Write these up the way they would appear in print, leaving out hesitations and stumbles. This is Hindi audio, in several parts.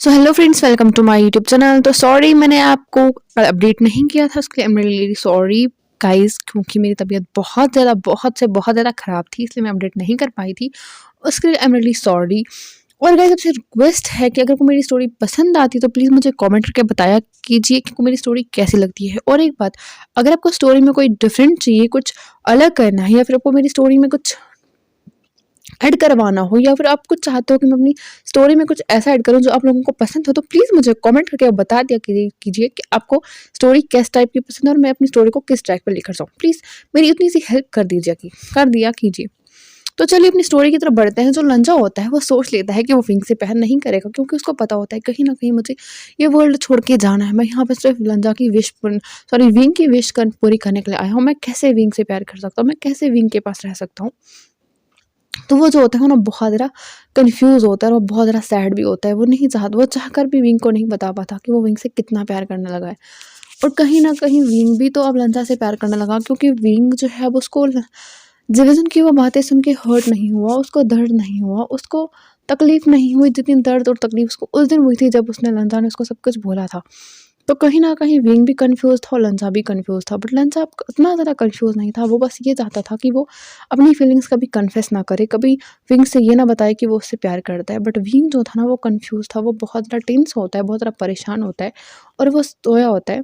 So hello friends, welcome to my YouTube channel. तो सॉरी मैंने आपको अपडेट नहीं किया था, उसके लिए I am really sorry guys, क्योंकि मेरी तबीयत बहुत ज़्यादा ख़राब थी, इसलिए मैं अपडेट नहीं कर पाई थी। उसके लिए आई एम रियली सॉरी। और गाइस, आपसे रिक्वेस्ट है कि अगर आपको मेरी स्टोरी पसंद आती है तो प्लीज़ मुझे कमेंट करके बताया कीजिए कि आपको मेरी स्टोरी कैसी लगती है। और एक बात, अगर आपको स्टोरी में कोई डिफरेंट चाहिए, कुछ अलग करना है, या फिर आपको मेरी स्टोरी में कुछ ऐड करवाना हो, या फिर आप कुछ चाहते हो कि मैं अपनी स्टोरी में कुछ ऐसा ऐड करूँ जो आप लोगों को पसंद हो, तो प्लीज़ मुझे कमेंट करके बता दिया कीजिए कि आपको स्टोरी किस टाइप की पसंद है और मैं अपनी स्टोरी को किस टाइप पे लेकर जाऊँ। प्लीज़ मेरी इतनी सी हेल्प कर दिया कीजिए। तो चलिए अपनी स्टोरी की तरफ बढ़ते हैं। जो लंजा होता है वो सोच लेता है कि वो विंग से प्यार नहीं करेगा, क्योंकि उसको पता होता है कहीं न कहीं मुझे ये वर्ल्ड छोड़ के जाना है। मैं यहाँ पे सिर्फ़ लंजा की विंग की विश पूरी करने के लिए आया हूँ। मैं कैसे विंग से प्यार कर सकता हूँ? मैं कैसे विंग के पास रह सकता हूँ? तो वो जो होता है वो ना बहुत ज़्यादा कन्फ्यूज़ होता है और वो बहुत ज़्यादा सैड भी होता है। वो चाहकर भी विंग को नहीं बता पाता कि वो विंग से कितना प्यार करने लगा है। और कहीं न कहीं विंग भी तो अब लंजा से प्यार करने लगा, क्योंकि विंग जो है अब उसको जिवेजन की वो बातें सुन के हर्ट नहीं हुआ, उसको दर्द नहीं हुआ, उसको तकलीफ़ नहीं हुई जितनी दर्द और तकलीफ़ उसको उस दिन हुई थी जब उसने लंजा ने उसको सब कुछ बोला था। तो कहीं न कहीं विंग भी कन्फ्यूज़ था और लंजा भी कन्फ्यूज़ था, बट लंजा इतना ज़्यादा कन्फ्यूज़ नहीं था। वो बस ये चाहता था कि वो अपनी फीलिंग्स कभी कन्फेस ना करे, कभी विंग से ये ना बताए कि वो उससे प्यार करता है। बट विंग जो था ना वो कन्फ्यूज़ था, वो बहुत ज़्यादा टेंस होता है, बहुत ज़्यादा परेशान होता है और वो सोया होता है।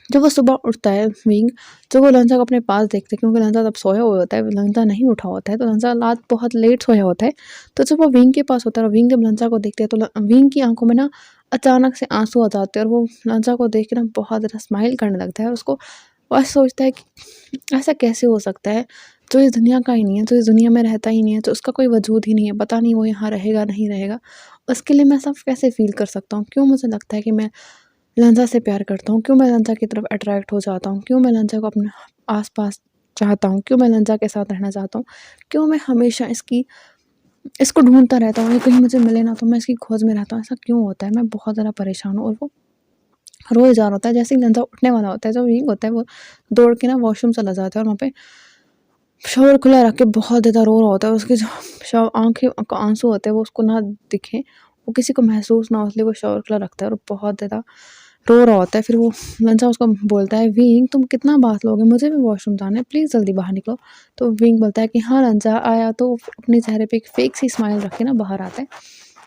जब वो सुबह उठता है विंग, जब वो लंजा को अपने पास देखते हैं, क्योंकि लंजा तब सोया हुआ होता है, लंजा नहीं उठा होता है, तो लंजा रात बहुत लेट सोया होता है। तो जब वो विंग के पास होता है और विंग जब लंजा को देखते हैं तो विंग की आंखों में ना अचानक से आंसू आ जाते हैं और वो लंजा को देख के ना बहुत ज़्यादा स्माइल करने लगता है। और उसको वो ऐसा सोचता है कि ऐसा कैसे हो सकता है, जो इस दुनिया का ही नहीं है, जो इस दुनिया में रहता ही नहीं है, तो उसका कोई वजूद ही नहीं है, पता नहीं वो यहाँ रहेगा नहीं रहेगा। उसके लिए मैं ऐसा कैसे फील कर सकता हूँ? क्यों मुझे लगता है कि मैं लंजा से प्यार करता हूँ? क्यों मैं लंजा की तरफ अट्रैक्ट हो जाता हूँ? क्यों मैं लंजा को अपने आस-पास चाहता हूँ? क्यों मैं लंजा के साथ रहना चाहता हूँ? क्यों मैं हमेशा इसको ढूँढता रहता हूँ, ये कहीं मुझे मिले ना तो मैं इसकी खोज में रहता हूँ, ऐसा क्यों होता है? मैं बहुत ज़्यादा परेशान हूँ। और वो रोए जा रहा होता है, जैसे ही लंजा उठने वाला होता है, जो विंग होता है वो दौड़ के ना वॉशरूम चला जाता है और वहाँ पे शॉवर खुला रख के बहुत ज़्यादा रो रहा होता है। उसकी जो आँखें का आँसू होते हैं वो उसको ना दिखें, वो किसी को महसूस ना हो, इसलिए वो शॉवर खुला रखता है और बहुत ज़्यादा रो रहा होता है। फिर वो लंजा उसको बोलता है, "विंग तुम कितना बात लोगे? मुझे भी वॉशरूम जाना है, प्लीज़ जल्दी बाहर निकलो।" तो विंग बोलता है कि हाँ लंजा आया, तो अपने चेहरे पे एक फेक सी स्माइल रख के ना बाहर आता है।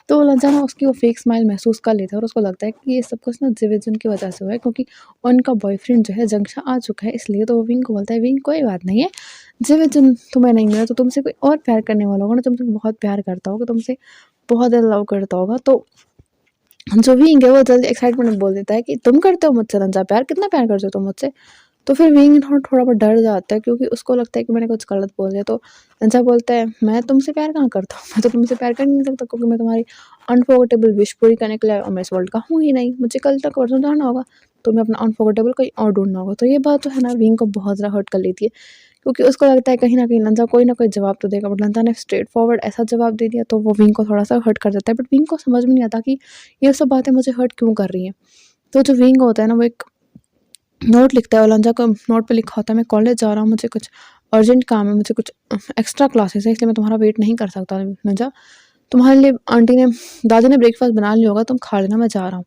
तो लंजा ना उसकी वो फेक स्माइल महसूस कर लेता है और उसको लगता है कि ये सब कुछ ना जिवेजन की वजह से हुआ है, क्योंकि उनका बॉयफ्रेंड जो है जंक्शन आ चुका है, इसलिए। तो वो विंग को बोलता है, "विंग कोई बात नहीं है, जिवेजन तुम्हें नहीं मिला तो तुमसे कोई और प्यार करने वाला होगा ना, तुमसे बहुत प्यार करता होगा, तुमसे बहुत ज़्यादा लव करता होगा।" तो जो विंग है वो जल्दी एक्साइटमेंट में बोल देता है कि तुम करते हो मुझसे लंजा प्यार, कितना प्यार करते हो तुम मुझसे? तो फिर विंग थोड़ा बहुत डर जाता है, क्योंकि उसको लगता है कि मैंने कुछ गलत बोल दिया। तो लंजा बोलता है, मैं तुमसे प्यार कहाँ करता हूँ, मैं तो तुमसे प्यार कर ही नहीं सकता, क्योंकि मैं तुम्हारी अनफॉरगेटेबल विश पूरी करने के लिए आया और मैं इस वर्ल्ड का हूँ ही नहीं, मुझे कल तक परसों जाना होगा, तो मैं अपना अनफॉरगेटेबल कहीं और ढूंढना होगा। तो ये बात जो है ना विंग को बहुत ज़्यादा हर्ट कर लेती है, क्योंकि उसको लगता है कहीं न कहीं लंजा कोई ना कोई जवाब तो देगा, बट लंजा ने स्ट्रेट फॉरवर्ड ऐसा जवाब दे दिया, तो वो विंग को थोड़ा-सा हर्ट कर देता है। बट विंग को समझ में नहीं आता कि ये सब बातें मुझे हर्ट क्यों कर रही हैं। तो जो विंग होता है ना वो एक नोट लिखता है और लंजा को नोट पे लिखा होता है, मैं कॉलेज जा रहा हूँ, मुझे कुछ अर्जेंट काम है, मुझे कुछ एक्स्ट्रा क्लासेस है, इसलिए मैं तुम्हारा वेट नहीं कर सकता लंजा। तुम्हारे लिए दादी ने ब्रेकफास्ट बना लिया होगा, तुम खा लेना, मैं जा रहा हूँ।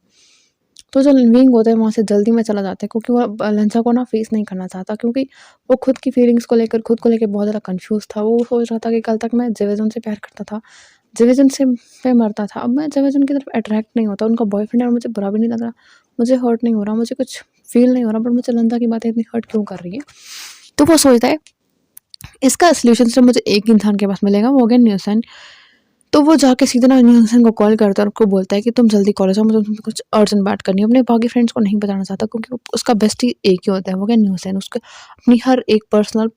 तो जो विंग होता है वहाँ से जल्दी में चला जाता है, क्योंकि वो लंजा को ना फेस नहीं करना चाहता, क्योंकि वो खुद की फीलिंग्स को लेकर खुद को लेकर बहुत ज़्यादा कन्फ्यूज़ था। वो सोच रहा था कि कल तक मैं जिवेजन से प्यार करता था, जिवेजन से पे मरता था, अब मैं जिवेजन की तरफ अट्रैक्ट नहीं होता, उनका बॉयफ्रेंड है और मुझे बुरा भी नहीं लग रहा, मुझे हर्ट नहीं हो रहा, मुझे कुछ फ़ील नहीं हो रहा, बट मुझे लंजा की बातें इतनी हर्ट क्यों कर रही हैं? तो वो सोचता है इसका सॉल्यूशन सिर्फ़ मुझे एक इंसान के पास मिलेगा, वो हो गया न्यूसन। तो वो जाके सीधे ना न्यूसन को कॉल करता है और उसको बोलता है कि तुम जल्दी कॉलेज आओ, मुझे तुमसे कुछ अर्जेंट बात करनी है। अपने बाकी फ्रेंड्स को नहीं बताना चाहता, क्योंकि उसका बेस्टी एक ही होता है, वो क्या न्यूसन। उसको अपनी हर एक पर्सनल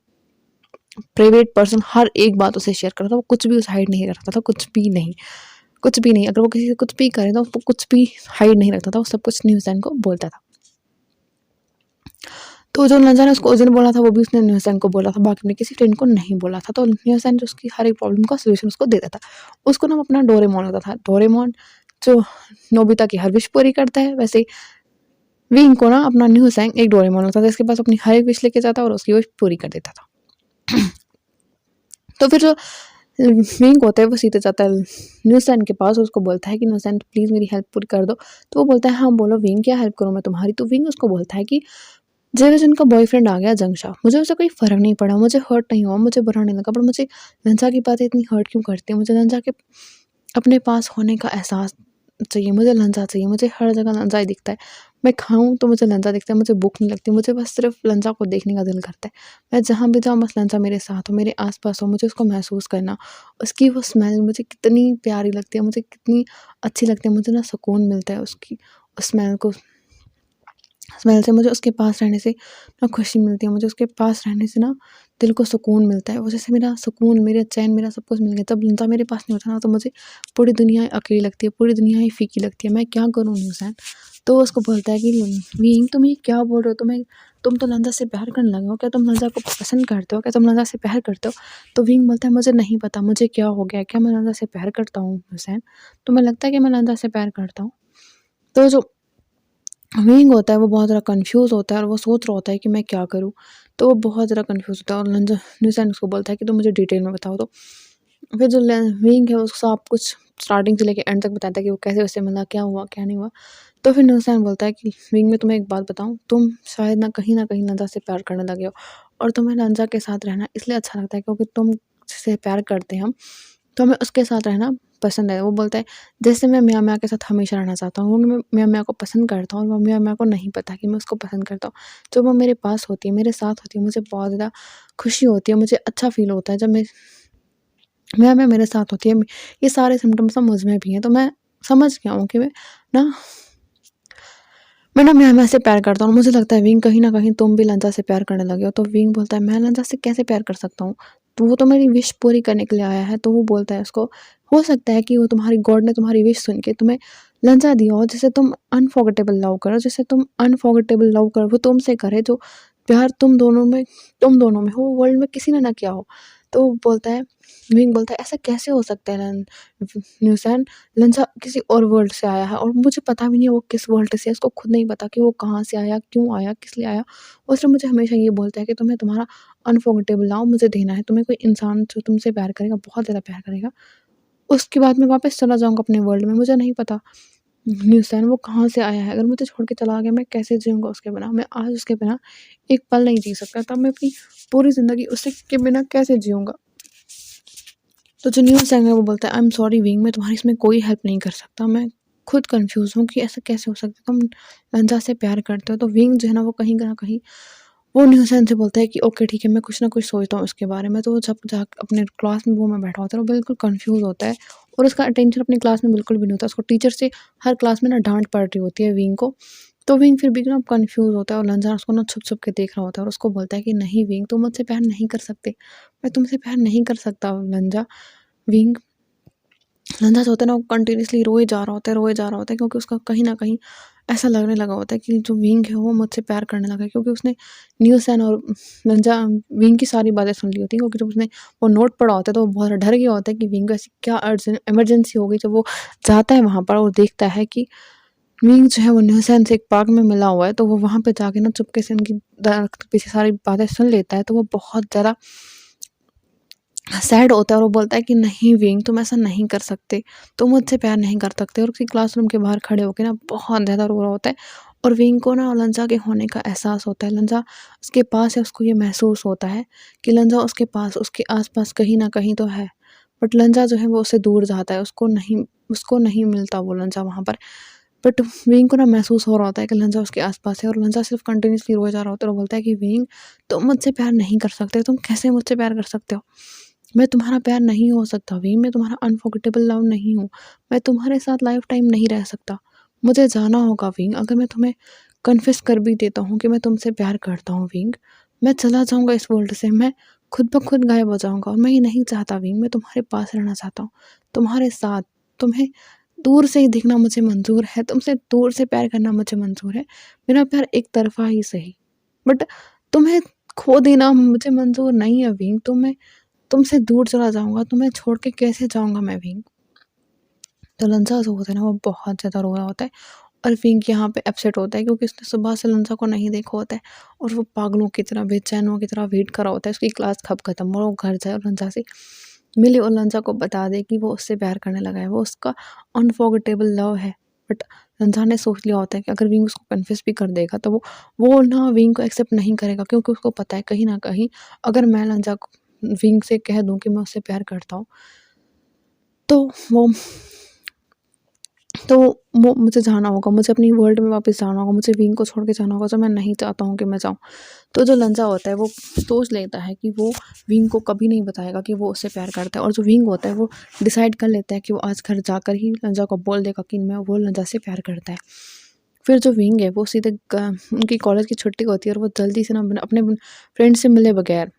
प्राइवेट पर्सन हर एक बात उसे शेयर करता था, वो कुछ भी उसे हाइड नहीं रखता था, कुछ भी नहीं। अगर वो किसी से कुछ भी करे तो वो कुछ भी हाइड नहीं रखता था, वो सब कुछ न्यूसन को बोलता था। तो जो लंजा ने उसको उस दिन बोला था वो भी उसने न्यूसन को बोला था, बाकी अपने किसी फ्रेंड को नहीं बोला था। तो न्यूसन जो उसकी हर एक प्रॉब्लम का सॉल्यूशन उसको देता था। उसको ना अपना डोरेमोन लगता था। डोरेमोन जो नोबिता की हर विश पूरी करता है, वैसे विंग को ना अपना न्यूसन एक डोरेमोन लगता था, इसके पास अपनी हर एक विश लेके जाता और उसकी विश पूरी कर देता था। तो फिर जो विंग होता है वो सीधे जाता है न्यूसैन के पास, उसको बोलता है कि न्यूसैन प्लीज़ मेरी हेल्प पूरी कर दो। तो वो बोलता है हाँ बोलो विंग, क्या हेल्प करूँ मैं तुम्हारी? तो विंग उसको बोलता है कि जेवेजन का बॉयफ्रेंड आ गया जंगशा, मुझे उससे कोई फ़र्क नहीं पड़ा, मुझे हर्ट नहीं हुआ, मुझे बुरा नहीं लगा, पर मुझे लंजा की बातें इतनी हर्ट क्यों करती हैं? मुझे लंजा के अपने पास होने का एहसास चाहिए, मुझे लंजा चाहिए, मुझे हर जगह लंजा ही दिखता है। मैं खाऊँ तो मुझे लंजा दिखता है, मुझे भूख नहीं लगती, मुझे बस सिर्फ़ लंजा को देखने का दिल करता है। मैं जहाँ भी जाऊँ बस लंजा मेरे साथ हो, मेरे आस-पास हो, मुझे उसको महसूस करना, उसकी वो स्मेल मुझे कितनी प्यारी लगती है, मुझे कितनी अच्छी लगती है, मुझे ना सुकून मिलता है उसकी उस स्मेल से, मुझे उसके पास रहने से ना खुशी मिलती है, मुझे उसके पास रहने से ना दिल को सुकून मिलता है। वजह से मेरा सुकून, मेरा चैन, मेरा सब कुछ मिल गया। जब लंजा मेरे पास नहीं होता ना तो मुझे पूरी दुनिया अकेली लगती है, पूरी दुनिया ही फीकी लगती है। मैं क्या करूँ न्यूज़ैन? तो वो उसको बोलता है कि विंग तुम ये क्या बोल रहे हो? तुम तो लंजा से प्यार करने लगे हो। क्या तुम लंजा को पसंद करते हो? क्या तुम लंजा से प्यार करते हो? तो विंग बोलता है मुझे नहीं पता मुझे क्या हो गया? क्या मैं लंजा से प्यार करता हूँ न्यूज़ैन? तुम्हें लगता है कि मैं लंजा से प्यार करता हूँ? तो जो विंग होता है वो बहुत ज़्यादा कन्फ्यूज़ होता है और वो सोच रहा होता है कि मैं क्या करूँ? तो वो बहुत ज़्यादा कन्फ्यूज़ होता है और न्यूज़ैन उसको बोलता है कि तुम मुझे डिटेल में बताओ। तो फिर जो विंग है उसको सब कुछ स्टार्टिंग से लेके एंड तक बताता है कि वो कैसे उससे मिला, क्या हुआ, क्या नहीं हुआ। तो फिर न्यूज़ैन बोलता है कि विंग मैं तुम्हें एक बात बताऊँ, तुम शायद ना कहीं लंजा से प्यार करने लगे हो और तुम्हें लंजा के साथ रहना इसलिए अच्छा लगता है क्योंकि तुम जिससे प्यार करते हैं हम, तो हमें उसके साथ रहना पसंद है। वो बोलता है जैसे मैं मियाँ मियाँ के साथ हमेशा रहना चाहता हूँ, क्योंकि मैं मियाँ मियाँ को पसंद करता हूँ और मियाँ मियाँ को नहीं पता कि मैं उसको पसंद करता हूँ। जब वो मेरे पास होती है, मेरे साथ होती है, मुझे बहुत ज़्यादा खुशी होती है, मुझे अच्छा फ़ील होता है जब मियाँ मियाँ मेरे साथ होती है। ये सारे सिम्पटम्स ना मुझ में भी हैं, तो मैं समझ गया हूँ कि ना मैं ना मियाँ-मियाँ से प्यार करता हूँ और मुझे लगता है विंग कहीं न कहीं तुम भी लंजा से प्यार करने लगे हो। तो विंग बोलता है मैं लंजा से कैसे प्यार कर सकता हूँ? तो वो तो मेरी विश पूरी करने के लिए आया है। तो वो बोलता है उसको हो सकता है कि वो तुम्हारी गॉड ने तुम्हारी विश सुन के तुम्हें लंजा दिया हो जिसे तुम अनफॉरगेटेबल लव करो, जिसे तुम अनफॉरगेटेबल लव करो वो तुमसे करे जो प्यार तुम दोनों में हो, वर्ल्ड में किसी ने ना किया हो। तो वो बोलता है विंग बोलता है ऐसा कैसे हो सकता है न्यूसन लंजा किसी और वर्ल्ड से आया है और मुझे पता भी नहीं है वो किस वर्ल्ड से है, उसको खुद नहीं पता कि वो कहाँ से आया, क्यों आया, किस लिए आया। और सिर्फ़ मुझे हमेशा ये बोलता है कि तुम्हें तुम्हारा अनफॉरगेटेबल लव मुझे देना है, तुम्हें कोई इंसान जो तुमसे प्यार करेगा, बहुत ज़्यादा प्यार करेगा, उसके बाद मैं वापस चला जाऊँगा अपने वर्ल्ड में, मुझे नहीं पता न्यूसन वो कहाँ से आया है, अगर मुझे छोड़ के चला गया मैं कैसे जीऊँगा उसके बिना? मैं आज उसके बिना एक पल नहीं जी सकता, तब मैं अपनी पूरी ज़िंदगी उसी के बिना कैसे जीऊँगा? तो जो न्यूज़ एंकर है वो बोलता है आई एम सॉरी विंग मैं तुम्हारी इसमें कोई हेल्प नहीं कर सकता। मैं खुद कन्फ्यूज़ हूँ कि ऐसा कैसे हो सकता है? तुम लंजा से प्यार करते हो। तो विंग जो है ना वो कहीं न कहीं वो न्यूज़ैन से बोलता है कि ओके ठीक है मैं कुछ ना कुछ सोचता हूँ इसके बारे में। तो जब अपने क्लास में वो में बैठा होता है वो बिल्कुल कन्फ्यूज़ होता है और उसका अटेंशन अपनी क्लास में बिल्कुल भी नहीं होता। उसको टीचर से हर क्लास में ना डाँट पड़ रही होती है विंग को। तो विंग फिर भी ना कन्फ्यूज़ होता है और लंजा उसको ना छुप-छुप के देख रहा होता है और उसको बोलता है कि नहीं विंग तुम मुझसे प्यार नहीं कर सकते। मैं तुमसे प्यार नहीं कर सकता लंजा। विंग लंजा जो होता है ना वो कंटिन्यूअसली रोए जा रहा होता है क्योंकि उसका कहीं न कहीं ऐसा लगने लगा होता है कि जो विंग है वो मुझसे प्यार करने लगा है क्योंकि उसने न्यूसन और लंजा विंग की सारी बातें सुन ली होती हैं क्योंकि जब उसने वो नोट पढ़ा होता है तो वो बहुत डर गया होता है कि विंग को ऐसी क्या अर्जेंट इमरजेंसी हो गई। जब वो जाता है वहाँ पर और देखता है कि विंग जो है वो न्यूसन से एक पार्क में मिला हुआ है, तो वो वहाँ पे जाके ना चुपके से उनकी पीछे सारी बातें सुन लेता है। तो वो बहुत ज़्यादा सैड होता है और वो बोलता है कि नहीं विंग तुम ऐसा नहीं कर सकते, तुम मुझसे प्यार नहीं कर सकते और उसकी क्लासरूम के बाहर खड़े होके ना बहुत ज़्यादा रो रहा होता है और विंग को ना लंजा के होने का एहसास होता है। लंजा उसके पास है, उसको ये महसूस होता है कि लंजा उसके पास, उसके आस-पास कहीं न कहीं तो है। बट लंजा जो है वो उससे दूर जाता है, उसको नहीं मिलता वो लंजा वहाँ पर। बट विंग को ना महसूस हो रहा होता है कि लंजा उसके आस-पास है और लंजा सिर्फ़ कंटिन्यूअसली रोए जा रहा होता है और बोलता है कि विंग तुम मुझसे प्यार नहीं कर सकते, तुम कैसे मुझसे प्यार कर सकते हो? मैं तुम्हारा प्यार नहीं हो सकता वी, मैं तुम्हारा अनफॉरगेटेबल लव नहीं हूँ। मैं तुम्हारे साथ लाइफ टाइम नहीं रह सकता। मुझे जाना होगा विंग, अगर मैं तुम्हें कन्फेस कर भी देता हूँ कि मैं तुमसे प्यार करता हूँ विंग, मैं चला जाऊँगा इस वर्ल्ड से, मैं खुद ब खुद गायब हो जाऊँगा और मैं ये नहीं चाहता विंग, मैं तुम्हारे पास रहना चाहता हूँ, तुम्हारे साथ। तुम्हें दूर से ही दिखना मुझे मंज़ूर है, तुमसे दूर से प्यार करना मुझे मंज़ूर है। मेरा प्यार एक तरफ़ा ही सही, बट तुम्हें खो देना मुझे मंज़ूर नहीं है विंग। तुमसे दूर चला जाऊँगा, तुम्हें छोड़ के कैसे जाऊँगा मैं विंग? तो लंसा जो होता है ना वो बहुत ज़्यादा रो रहा होता है और विंग यहाँ पे अपसेट होता है क्योंकि उसने सुबह से लंसा को नहीं देखा होता है और वो पागलों की तरह, बेचैनों की तरह वेट कर रहा होता है उसकी क्लास कब खत्म हो और वो घर जाए और लंसा से मिले और लंजा को बता दे कि वो उससे प्यार करने लगा है, वो उसका अनफॉरगेटेबल लव है। बट लंजा ने सोच लिया होता है कि अगर विंग उसको कन्फेस भी कर देगा तो वो ना विंग को एक्सेप्ट नहीं करेगा, क्योंकि उसको पता है कहीं न कहीं अगर मैं लंजा को विंग से कह दूँ कि मैं उससे प्यार करता हूँ, तो वो तो वो मुझे जाना होगा, मुझे अपनी वर्ल्ड में वापस जाना होगा, मुझे विंग को छोड़ के जाना होगा, जो मैं नहीं चाहता हूँ कि मैं जाऊँ। तो जो लंजा होता है वो सोच लेता है कि वो विंग को कभी नहीं बताएगा कि वो उससे प्यार करता है, और जो विंग होता है वो डिसाइड कर लेता है कि वो आज घर जाकर ही लंजा को बोल देगा कि मैं वो लंजा से प्यार करता है। फिर जो विंग है वो सीधे उनकी कॉलेज की छुट्टी होती है और वो जल्दी से ना अपने फ्रेंड से मिले बगैर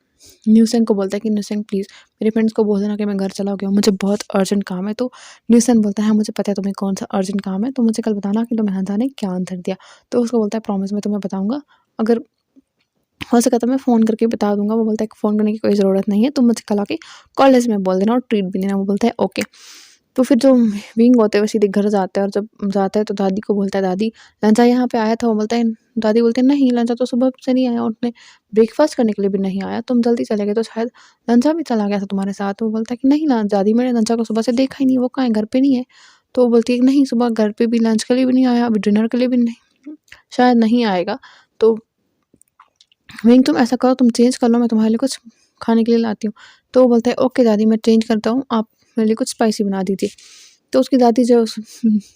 न्यूसेंग को बोलता है कि न्यूसेंग प्लीज़ मेरे फ्रेंड्स को बोल देना कि मैं घर चला गया हूँ, मुझे बहुत अर्जेंट काम है। तो न्यूसेंग बोलता है हाँ मुझे पता है तुम्हें कौन सा अर्जेंट काम है, तो मुझे कल बताना कि तुम्हें हंसा ने क्या आंसर दिया। तो उसको बोलता है प्रॉमिस मैं तुम्हें बताऊँगा, अगर हो सका तो मैं फ़ोन करके बता दूँगा। वो बोलता है कि फ़ोन करने की कोई ज़रूरत नहीं है, तुम मुझे कल आके कॉलेज में बोल देना और ट्रीट भी देना। वो बोलता है ओके। तो फिर जो विंग होते हैं वो सीधे घर जाते हैं, और जब जाता है तो दादी को बोलता है दादी लंचा यहाँ पे आया था। वो बोलता है दादी बोलते हैं नहीं लंचा तो सुबह से नहीं आया, और उसने ब्रेकफास्ट करने के लिए भी नहीं आया, तुम जल्दी चले गए तो शायद लंचा भी चला गया था तुम्हारे साथ। वो बोलता है कि नहीं दादी मैंने लंचा को सुबह से देखा ही नहीं, वो कहाँ है, घर पे नहीं है। तो वो बोलती है कि नहीं सुबह घर पे भी लंच के लिए भी नहीं आया, अभी डिनर के लिए भी नहीं, शायद नहीं आएगा। तो विंग तुम ऐसा करो तुम चेंज कर लो, मैं तुम्हारे लिए कुछ खाने के लिए लाती हूँ। तो वो बोलता है ओके दादी मैं चेंज करता हूँ, आप मेरे लिए कुछ स्पाइसी बना दीजिए। तो उसकी दादी जो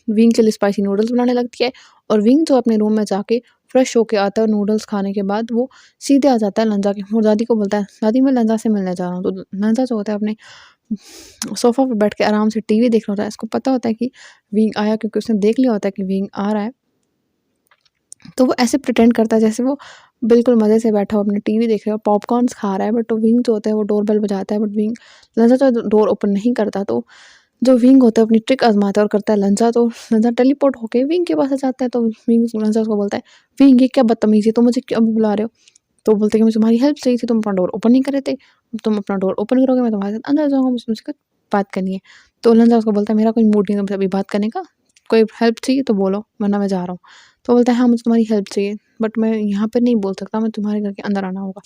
विंग के लिए स्पाइसी नूडल्स बनाने लगती है, और विंग जो अपने रूम में जाके फ्रेश होके आता है और नूडल्स खाने के बाद वो सीधे आ जाता है लंजा के, और दादी को बोलता है दादी मैं लंजा से मिलने जा रहा हूँ। तो लंजा जो होता है अपने सोफ़ा पे बैठ के आराम से टीवी देख रहा होता है। इसको पता होता है कि विंग आया, क्योंकि उसने देख लिया होता है कि विंग आ रहा है। तो वो ऐसे प्रिटेंड करता है जैसे वो बिल्कुल मज़े से बैठा हो अपने टीवी देख रहा है और पॉपकॉर्न्स खा रहा है। बट वो विंग जो होता है वो डोरबेल बजाता है, बट विंग लंजा तो डोर ओपन नहीं करता। तो जो विंग होता है अपनी ट्रिक आज़माता है और करता है लंजा, तो लंजा टेलीपोर्ट होके विंग के पास आ जाता है। तो विंग लंजा उसको बोलता है विंग ये क्या बदतमीज़ी है, तुम मुझे क्यों अभी बुला रहे हो? तो बोलते हैं कि मुझे तुम्हारी हेल्प चाहिए थी, तुम अपना डोर ओपन नहीं कर रहे थे, तुम अपना डोर ओपन करोगे मैं तुम्हारे साथ अंदर जाऊँगा, मुझे तुमसे कुछ बात करनी है। तो लंजा उसको बोलता है मेरा कोई मूड नहीं है तुमसे अभी बात करने का, कोई हेल्प चाहिए तो बोलो वरना मैं जा रहा हूँ। तो बोलता है हाँ मुझे तुम्हारी हेल्प चाहिए, बट मैं यहाँ पे नहीं बोल सकता, मैं तुम्हारे घर के अंदर आना होगा।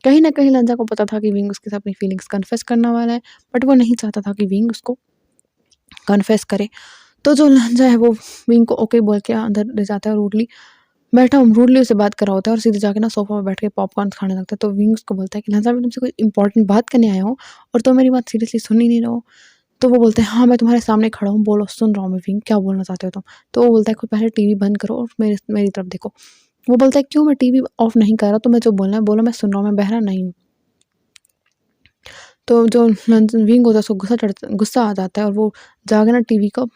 कहीं न कहीं लंजा को पता था कि विंग उसके साथ अपनी फीलिंग्स कन्फेस करने वाला है, बट वो नहीं चाहता था कि विंग उसको कन्फेस करे। तो जो लंजा है वो विंग को ओके बोल के अंदर ले जाता है, रूडली बैठा रूडली उससे बात कर रहा होता है, और सीधे जाके ना सोफ़ा पे बैठ के पॉपकॉर्न खाने लगता है। तो विंग उसको बोलता है कि लंजा मैं तुमसे कोई इंपॉर्टेंट बात करने आया हूँ और तुम मेरी बात सीरियसली सुन ही नहीं रहे हो। तो वो बोलते हैं हाँ मैं तुम्हारे सामने खड़ा हूँ, बोलो सुन रहा हूँ मैं विंग, क्या बोलना चाहते हो तुम? तो वो बोलता है कि पहले टीवी बंद करो और मेरी मेरी तरफ देखो। वो बोलता है क्यों, मैं टीवी ऑफ नहीं कर रहा, तुम्हें जो बोलना है बोलो, मैं सुन रहा हूँ, मैं बहरा नहीं हूँ। तो जो विंग होता है उसको गुस्सा आ जाता है, और वो जाके ना टीवी को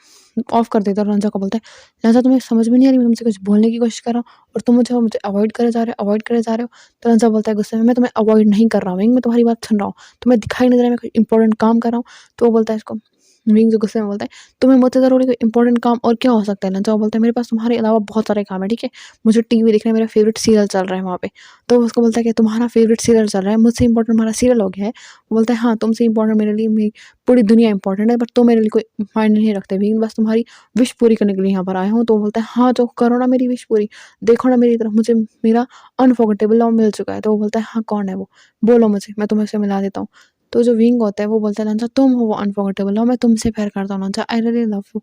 ऑफ कर देता है और लंजा को बोलता है लंजा तुम्हें समझ में नहीं आ रही, मैं तुमसे कुछ बोलने की कोशिश कर रहा हूँ और तुम मुझे अवॉइड करे जा रहे हो, अवॉइड करे जा रहे हो। तो लंजा बोलता है गुस्से में मैं तुम्हें अवॉइड नहीं कर रहा हूँ विंग, मैं तुम्हारी बात सुन रहा हूँ, तुम्हें दिखाई नहीं दे रहा है मैं कोई इंपॉर्टेंट काम कर रहा हूँ। तो वो बोलता है इसको विंग जो गुस्से में बोलता है तुम्हें मुझसे ज़रूरी कोई इंपॉर्टेंट काम और क्या हो सकता है? लंजा बोलता है मेरे पास तुम्हारे अलावा बहुत सारे काम है, ठीक है, मुझे टीवी देखना है, मेरा फेवरेट सीरियल चल रहा है वहाँ पे। तो उसको बोलता है कि तुम्हारा फेवरेट सीरियल चल रहा है, मुझसे इंपॉर्टेंट तुम्हारा सीरियल हो गया है। वो बोलता है हाँ तुमसे इंपॉर्टेंट मेरे लिए मेरी पूरी दुनिया इंपॉर्टेंट है, बट तुम मेरे लिए कोई मायने नहीं रखते विंग, बस तुम्हारी विश पूरी करने के लिए यहाँ पर आया हूँ। तो वो बोलता है हाँ तो करो ना मेरी विश पूरी, देखो ना मेरी तरफ, मुझे मेरा अनफॉरगेटेबल लव मिल चुका है। तो वो बोलता है हाँ कौन है वो, बोलो मुझे, मैं तुम्हें उससे मिला देता हूँ। तो जो विंग होता है वो बोलता है लंजा तुम हो वो अनफॉरगेटेबल लव, मैं तुमसे प्यार करता हूँ Lanza, I really love you.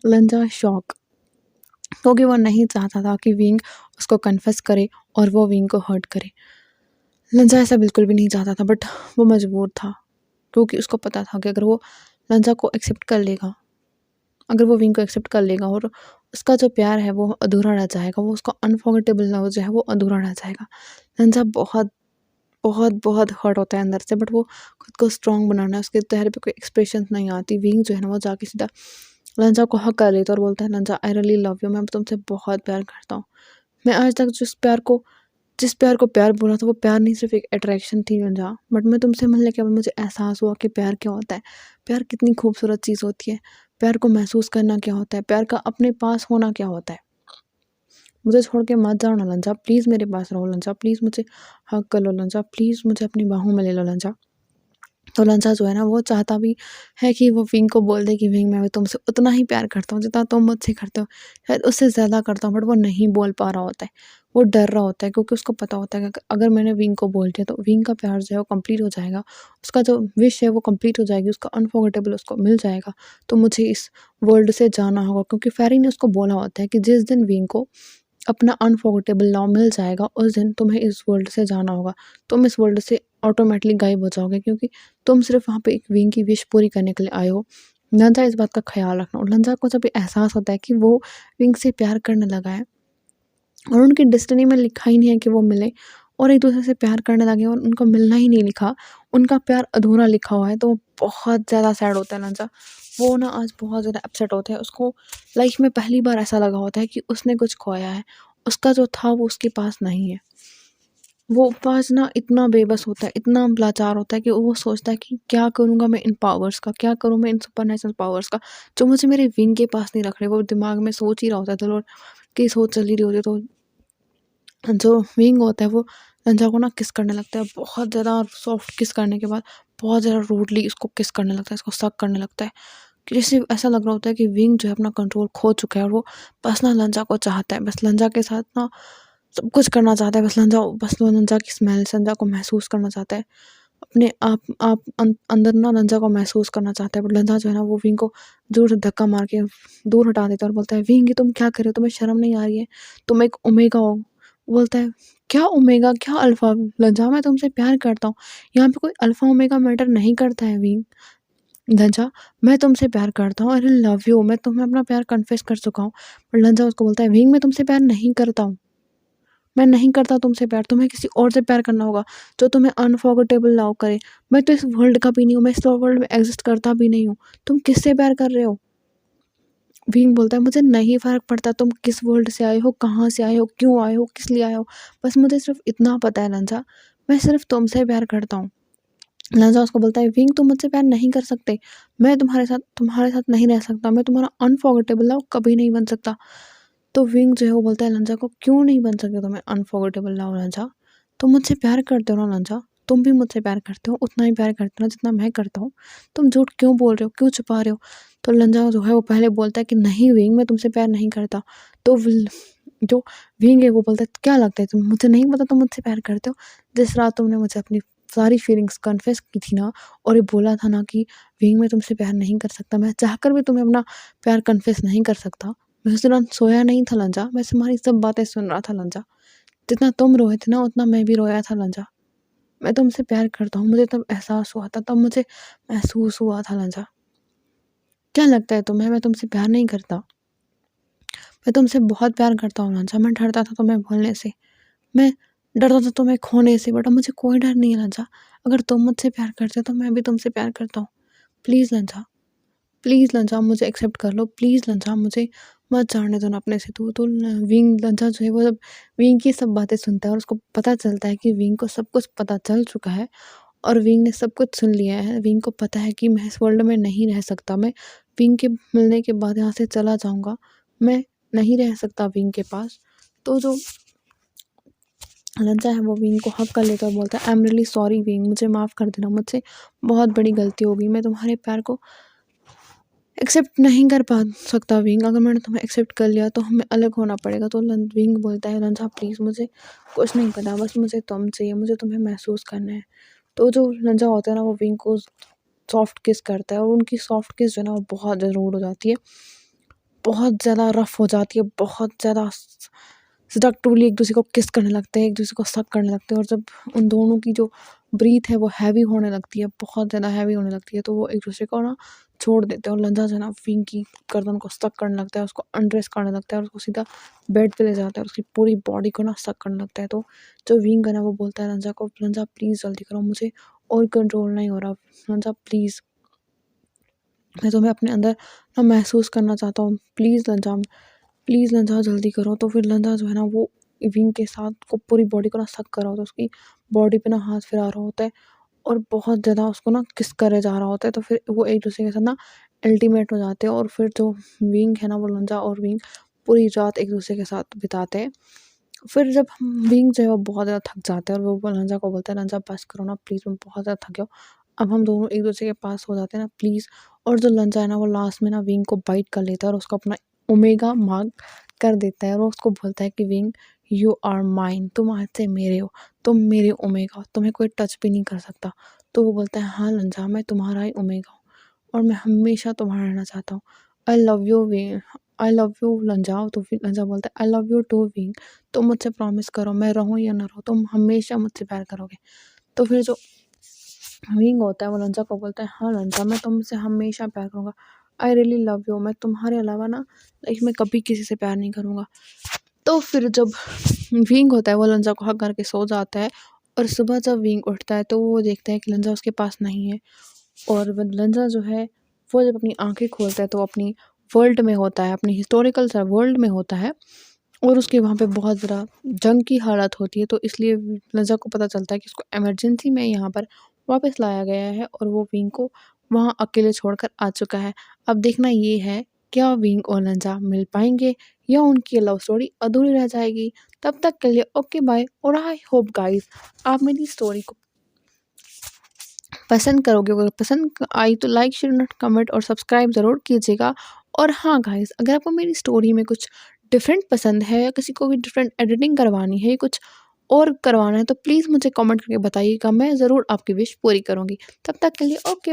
Lanza shock, क्योंकि वो नहीं चाहता था कि विंग उसको कन्फेस करे और वो विंग को हर्ट करे। लंजा ऐसा बिल्कुल भी नहीं चाहता था, बट वो मजबूर था, क्योंकि उसको पता था कि अगर वो लंजा को एक्सेप्ट कर लेगा, अगर वो विंग को एक्सेप्ट कर लेगा और उसका जो प्यार है वो अधूरा रह जाएगा, वो उसका अनफॉरगेटेबल लव जो है वो अधूरा रह जाएगा। लंजा बहुत बहुत बहुत हर्ट होता है अंदर से, बट वो खुद को स्ट्रॉन्ग बनाना है, उसके चेहरे पे कोई एक्सप्रेशन नहीं आती। विंग जो है ना वो जाके सीधा लंजा को हक कर लेता है और बोलता है लंजा आई रियली लव यू, मैं तुमसे बहुत प्यार करता हूँ। मैं आज तक जिस प्यार को प्यार बोला था वो प्यार नहीं, सिर्फ एक अट्रैक्शन थी लंजा, बट मैं तुमसे मिलने के बाद मुझे एहसास हुआ कि प्यार क्या होता है, प्यार कितनी खूबसूरत चीज़ होती है, प्यार को महसूस करना क्या होता है, प्यार का अपने पास होना क्या होता है। मुझे छोड़ के मत जाओ ना लंजा, प्लीज़ मेरे पास रहो लंजा, प्लीज़ मुझे हग कर लो लंजा, प्लीज़ मुझे अपनी बाहों में ले लो लंजा। तो लंचा जो है ना वो चाहता भी है कि वो विंग को बोल दे कि विंग मैं भी तुमसे उतना ही प्यार करता हूँ जितना तुम मुझसे करते हो, शायद उससे ज़्यादा करता हूँ, बट वो नहीं बोल पा रहा होता है। वो डर रहा होता है क्योंकि उसको पता होता है कि अगर मैंने विंग को बोल दिया तो विंग का प्यार जो है वो कंप्लीट हो जाएगा। उसका जो विश है वो कंप्लीट हो जाएगी, उसका अनफॉरगेटेबल उसको मिल जाएगा। तो मुझे इस वर्ल्ड से जाना होगा क्योंकि फेरी ने उसको बोला होता है कि जिस दिन विंग को अपना अनफॉरगेटेबल लव मिल जाएगा उस दिन तुम्हें इस वर्ल्ड से जाना होगा। तुम इस वर्ल्ड से ऑटोमेटिकली गायब हो जाओगे क्योंकि तुम सिर्फ वहाँ पे एक विंग की विश पूरी करने के लिए आए हो। लंजा इस बात का ख्याल रखना, और लंजा को जब ये एहसास होता है कि वो विंग से प्यार करने लगा है और उनकी डेस्टिनी में लिखा ही नहीं है कि वो मिले और एक दूसरे से प्यार करने लगे और उनको मिलना ही नहीं लिखा, उनका प्यार अधूरा लिखा हुआ है, तो वो बहुत ज़्यादा सैड होता है लंजा। वो ना आज बहुत ज़्यादा अपसेट होते हैं, उसको लाइफ में पहली बार ऐसा लगा होता है कि उसने कुछ खोया है, उसका जो था वो उसके पास नहीं है। वो पास ना इतना बेबस होता है, इतना लाचार होता है कि वो सोचता है कि क्या करूँगा मैं इन पावर्स का, क्या करूँ मैं इन सुपरनेचुरल पावर्स का, जो मुझे मेरे विंग के पास नहीं रख रहे। वो दिमाग में सोच ही रहा होता है, तो की सोच चल ही रही होती है। तो जो विंग होता है वो रंझा को ना किस करने लगता है, बहुत ज़्यादा सॉफ्ट किस करने के बाद बहुत ज़्यादा रूडली इसको किस करने लगता है, इसको सक करने लगता है कि जैसे ऐसा लग रहा होता है कि विंग जो है अपना कंट्रोल खो चुका है और वो बस ना लंजा को चाहता है, बस लंजा के साथ ना सब कुछ करना चाहता है, बस वो लंजा की स्मेल लंजा को महसूस करना चाहता है, अपने अंदर ना लंजा को महसूस करना चाहता है। बट लंजा जो है ना वो विंग को ज़ोर से धक्का मार के दूर हटा देता है और बोलता है, विंग ये तुम क्या कर रहे हो, तुम्हें शर्म नहीं आ रही है, तुम एक ओमेगा हो। वो बोलता है, क्या ओमेगा, क्या अल्फ़ा, लंजा मैं तुमसे प्यार करता हूँ, यहाँ पे कोई अल्फ़ा ओमेगा मैटर नहीं करता है विंग। लंजा मैं तुमसे प्यार करता हूँ, आई लव यू, मैं तुम्हें अपना प्यार कन्फेस कर चुका हूँ। पर लंजा उसको बोलता है, विंग मैं तुमसे प्यार नहीं करता हूँ, मैं नहीं करता तुमसे प्यार, तुम्हें किसी और से प्यार करना होगा जो तुम्हें अनफॉरगेटेबल लव करे। मैं तो इस वर्ल्ड का भी नहीं हूँ, मैं इस वर्ल्ड में एग्जिस्ट करता भी नहीं हूँ, तुम किससे प्यार कर रहे हो। विंग बोलता है, मुझे नहीं फ़र्क पड़ता तुम किस वर्ल्ड से आए हो, कहाँ से आए हो, क्यों आए हो, किस लिए आए हो, बस मुझे सिर्फ इतना पता है लंजा, मैं सिर्फ तुमसे प्यार करता हूँ। लंजा उसको बोलता है, विंग तुम मुझसे प्यार नहीं कर सकते, मैं तुम्हारे साथ नहीं रह सकता, मैं तुम्हारा अनफॉरगेटेबल लव कभी नहीं बन सकता। तो विंग जो है वो बोलता है लंजा को, क्यों नहीं बन सकते तुम्हें अनफॉरगेटेबल लव लंजा, तुम मुझसे प्यार करते हो ना लंजा, तुम भी मुझसे प्यार करते हो, उतना ही प्यार करते हो ना जितना मैं करता हूँ, तुम झूठ क्यों बोल रहे हो, क्यों छुपा रहे हो। तो लंजा जो है वो पहले बोलता है कि नहीं विंग मैं तुमसे प्यार नहीं करता। तो जो विंग है वो बोलता है, क्या लगता है तुम, मुझे नहीं पता तुम मुझसे प्यार करते हो, जिस रात तुमने मुझे अपनी सारी फीलिंग्स कन्फेस की थी ना और ये बोला था ना कि विंग मैं तुमसे प्यार नहीं कर सकता, मैं चाहकर भी तुम्हें अपना प्यार कन्फेस नहीं कर सकता, मैं उस दौरान सोया नहीं था लंजा, मैं तुम्हारी सब बातें सुन रहा था लंजा, जितना तुम रोए थे ना उतना मैं भी रोया था लंजा, मैं तुमसे प्यार करता हूँ, मुझे तब एहसास हुआ था, तब मुझे महसूस हुआ था लंजा, क्या लगता है तुम्हें मैं तुमसे प्यार नहीं करता, मैं तुमसे बहुत प्यार करता हूँ लंजा, मैं डरता था तुम्हें भूलने से, मैं डरता था तुम्हें खोने से, बट अब मुझे कोई डर नहीं है लंजा, अगर तुम मुझसे प्यार करते हो तो मैं भी तुमसे प्यार करता हूँ, प्लीज़ लंजा, प्लीज़ लंजा मुझे एक्सेप्ट कर लो, प्लीज़ लंजा मुझे मत जाने दो ना अपने से दूर। तो विंग लंजा जो है वो जब विंग की सब बातें सुनता है और उसको पता चलता है कि विंग को सब कुछ पता चल चुका है और विंग ने सब कुछ सुन लिया है, विंग को पता है कि मैं इस वर्ल्ड में नहीं रह सकता, मैं विंग के मिलने के बाद यहाँ से चला जाऊँगा, मैं नहीं रह सकता विंग के पास। तो जो लंचा है वो विंग को हग कर लेता है और बोलता है, आई एम रियली सॉरी विंग, मुझे माफ़ कर देना, मुझसे बहुत बड़ी गलती हो गई, मैं तुम्हारे प्यार को एक्सेप्ट नहीं कर पा सकता विंग, अगर मैंने तुम्हें एक्सेप्ट कर लिया तो हमें अलग होना पड़ेगा। तो विंग बोलता है, लंचा प्लीज़ मुझे कुछ नहीं पता, बस मुझे तुम चाहिए, मुझे तुम्हें महसूस करना है। तो जो लंचा होता है ना वो विंग को सॉफ्ट किस करता है और उनकी सॉफ्ट किस जो है ना वो बहुत ज़्यादा रूड हो जाती है, बहुत ज़्यादा रफ़ हो जाती है, बहुत ज़्यादा सेडक्टिवली एक दूसरे को किस करने लगते हैं, एक दूसरे को सक करने लगते हैं और जब उन दोनों की जो ब्रीथ है वो हैवी होने लगती है, बहुत ज़्यादा हैवी होने लगती है, तो वो एक दूसरे को ना छोड़ देते हैं और लंजा जो है ना विंग की गर्दन को सक करने लगता है, उसको अनड्रेस करने लगता है और उसको सीधा बेड पे ले जाता है और उसकी पूरी बॉडी को ना सक करने लगता है। तो जो विंग है ना वो बोलता है लंजा को, लंजा प्लीज़ जल्दी करो, मुझे और कंट्रोल नहीं हो रहा, लंजा प्लीज़ मैं तुम्हें अपने अंदर ना महसूस करना चाहता हूँ, प्लीज़ लंजा जल्दी करो। तो फिर लंजा जो है ना वो विंग के साथ को पूरी बॉडी को ना सक कर रहा होता है, उसकी बॉडी पे ना हाथ फिरा रहा होता है और बहुत ज़्यादा उसको ना किस करे जा रहा होता है। तो फिर वो एक दूसरे के साथ ना अल्टीमेट हो जाते हैं और फिर जो विंग है ना वो लंजा और विंग पूरी रात एक दूसरे के साथ बिताते हैं। फिर जब विंग जो है वो बहुत ज़्यादा थक जाता है और वो लंजा को बोलता है, लंजा बस करो ना प्लीज़, मैं बहुत ज़्यादा थक गया हूँ, अब हम दोनों एक-दूसरे के पास हो जाते हैं ना प्लीज़। और जो लंजा है ना वो लास्ट में ना विंग को बाइट कर लेता है और उसको अपना ओमेगा मार्क कर देता है और वो उसको बोलता है कि विंग यू आर माइन, तुम आज से मेरे हो, तुम मेरे ओमेगा हो, तुम्हें कोई टच भी नहीं कर सकता। तो वो बोलता है हाँ लंजा, मैं तुम्हारा ही ओमेगा हूँ और मैं हमेशा तुम्हारा रहना चाहता हूँ। I love you Wing, I love you Lanza. तो फिर लंजा बोलता है I love you too Wing, तुम मुझसे प्रॉमिस करो मैं रहूँ या ना रहूँ, तुम हमेशा मुझसे प्यार करोगे। तो फिर जो विंग होता है वो लंजा को बोलता है हाँ लंजा, मैं तुमसे हमेशा प्यार करूँगा, आई रियली लव यू, मैं तुम्हारे अलावा ना लाइफ में कभी किसी से प्यार नहीं करूँगा। तो फिर जब विंग होता है वो लंजा को हक करके सो जाता है और सुबह जब विंग उठता है तो वो देखता है कि लंजा उसके पास नहीं है। और वो लंजा जो है वो जब अपनी आंखें खोलता है तो अपनी वर्ल्ड में होता है, अपनी हिस्टोरिकल सा वर्ल्ड में होता है और उसके वहाँ पे बहुत ज़्यादा जंग की हालत होती है। तो इसलिए लंजा को पता चलता है कि उसको इमरजेंसी में यहाँ पर वापस लाया गया है और वो विंग को वहाँ अकेले छोड़कर आ चुका है। अब देखना ये है क्या विंग और लंजा मिल पाएंगे या उनकी लव स्टोरी अधूरी रह जाएगी। तब तक के लिए ओके बाय। और आई होप गाइस आप मेरी स्टोरी को पसंद करोगे। अगर पसंद आई तो लाइक शेयर नोट कमेंट और सब्सक्राइब ज़रूर कीजिएगा। और हाँ गाइस अगर आपको मेरी स्टोरी में कुछ डिफरेंट पसंद है या किसी को भी डिफरेंट एडिटिंग करवानी है, कुछ और करवाना है तो प्लीज़ मुझे कमेंट करके बताइएगा, मैं ज़रूर आपकी विश पूरी करूँगी। तब तक के लिए ओके।